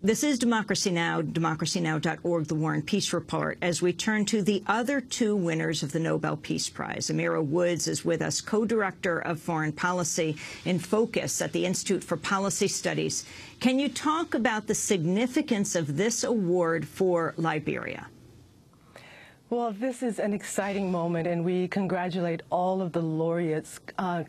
This is Democracy Now!, democracynow.org, the War and Peace Report. As we turn to the other two winners of the Nobel Peace Prize, Amira Woods is with us, co-director of Foreign Policy in Focus at the Institute for Policy Studies. Can you talk about the significance of this award for Liberia? Well, this is an exciting moment, and we congratulate all of the laureates.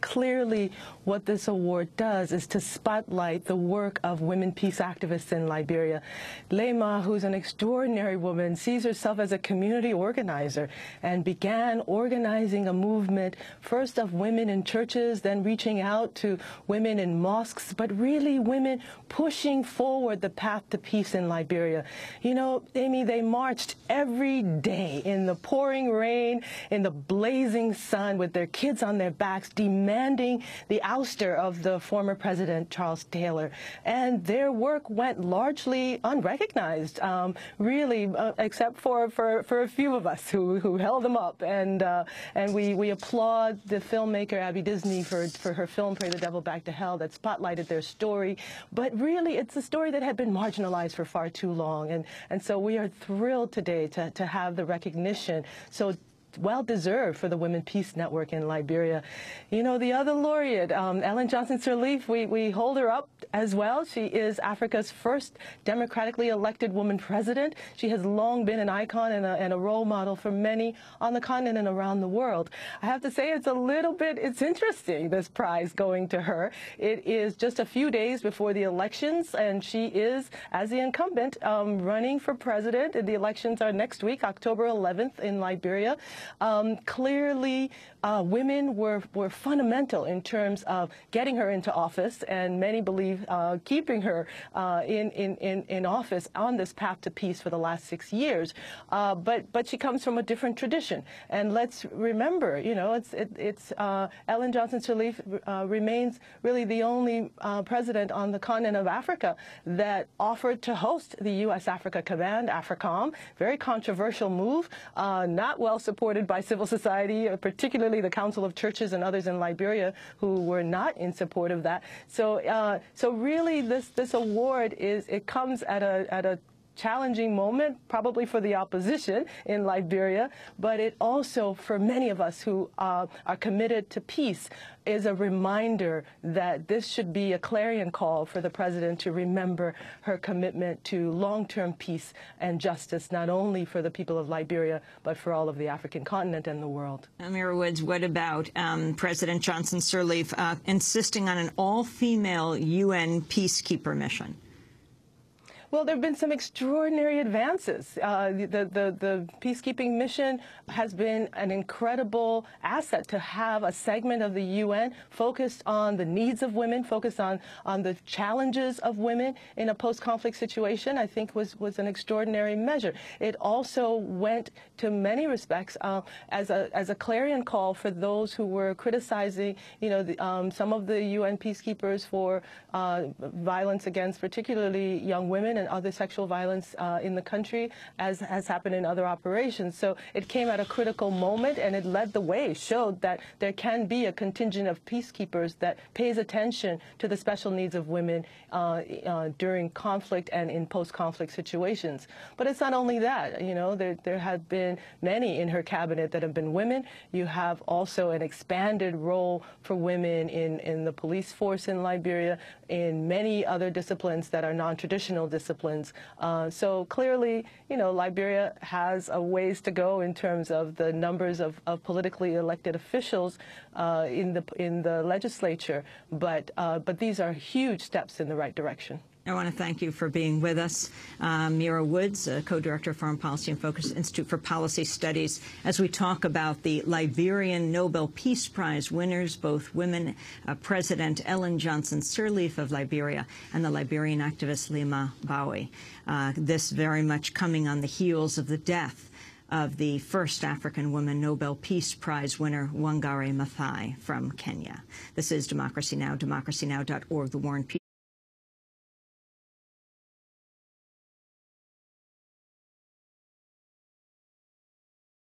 Clearly, what this award does is to spotlight the work of women peace activists in Liberia. Leymah, who's an extraordinary woman, sees herself as a community organizer and began organizing a movement, first of women in churches, then reaching out to women in mosques, but really women pushing forward the path to peace in Liberia. You know, Amy, they marched every day in the pouring rain, in the blazing sun, with their kids on their backs, demanding the ouster of the former president, Charles Taylor. And their work went largely unrecognized, really, except for a few of us who held them up. And we applaud the filmmaker Abby Disney for her film, Pray the Devil Back to Hell, that spotlighted their story. But really, it's a story that had been marginalized for far too long. And so we are thrilled today to have the recognition so well-deserved for the Women Peace Network in Liberia. You know, the other laureate, Ellen Johnson Sirleaf, we hold her up as well. She is Africa's first democratically elected woman president. She has long been an icon and a role model for many on the continent and around the world. I have to say it's interesting, this prize going to her. It is just a few days before the elections, and she is, as the incumbent, running for president. And the elections are next week, October 11th in Liberia. Clearly, women were fundamental in terms of getting her into office, and many believe keeping her in office on this path to peace for the last 6 years. But she comes from a different tradition, and let's remember, you know, it's Ellen Johnson Sirleaf remains really the only president on the continent of Africa that offered to host the U.S. Africa Command, AFRICOM. Very controversial move, not well supported by civil society, particularly the Council of Churches and others in Liberia who were not in support of that. So really this award comes at a challenging moment, probably for the opposition in Liberia, but it also, for many of us who are committed to peace, is a reminder that this should be a clarion call for the president to remember her commitment to long-term peace and justice, not only for the people of Liberia, but for all of the African continent and the world. Amira Woods, what about President Johnson Sirleaf insisting on an all-female UN peacekeeper mission? Well, there have been some extraordinary advances. The peacekeeping mission has been an incredible asset to have a segment of the UN focused on the needs of women, focused on the challenges of women in a post-conflict situation, I think was an extraordinary measure. It also went, to many respects, as a clarion call for those who were criticizing, you know, some of the UN peacekeepers for violence against particularly young women and other sexual violence in the country, as has happened in other operations. So it came at a critical moment, and it led the way, showed that there can be a contingent of peacekeepers that pays attention to the special needs of women during conflict and in post-conflict situations. But it's not only that. You know, there have been many in her cabinet that have been women. You have also an expanded role for women in the police force in Liberia, in many other disciplines that are non-traditional disciplines. So clearly, you know, Liberia has a ways to go in terms of the numbers of politically elected officials in the legislature, but these are huge steps in the right direction. I want to thank you for being with us. Amira Woods, co-director of Foreign Policy and Focus, Institute for Policy Studies, as we talk about the Liberian Nobel Peace Prize winners, both women, President Ellen Johnson Sirleaf of Liberia and the Liberian activist Leymah Gbowee. This very much coming on the heels of the death of the first African woman Nobel Peace Prize winner, Wangari Maathai from Kenya. This is Democracy Now!, democracynow.org, the War and Peace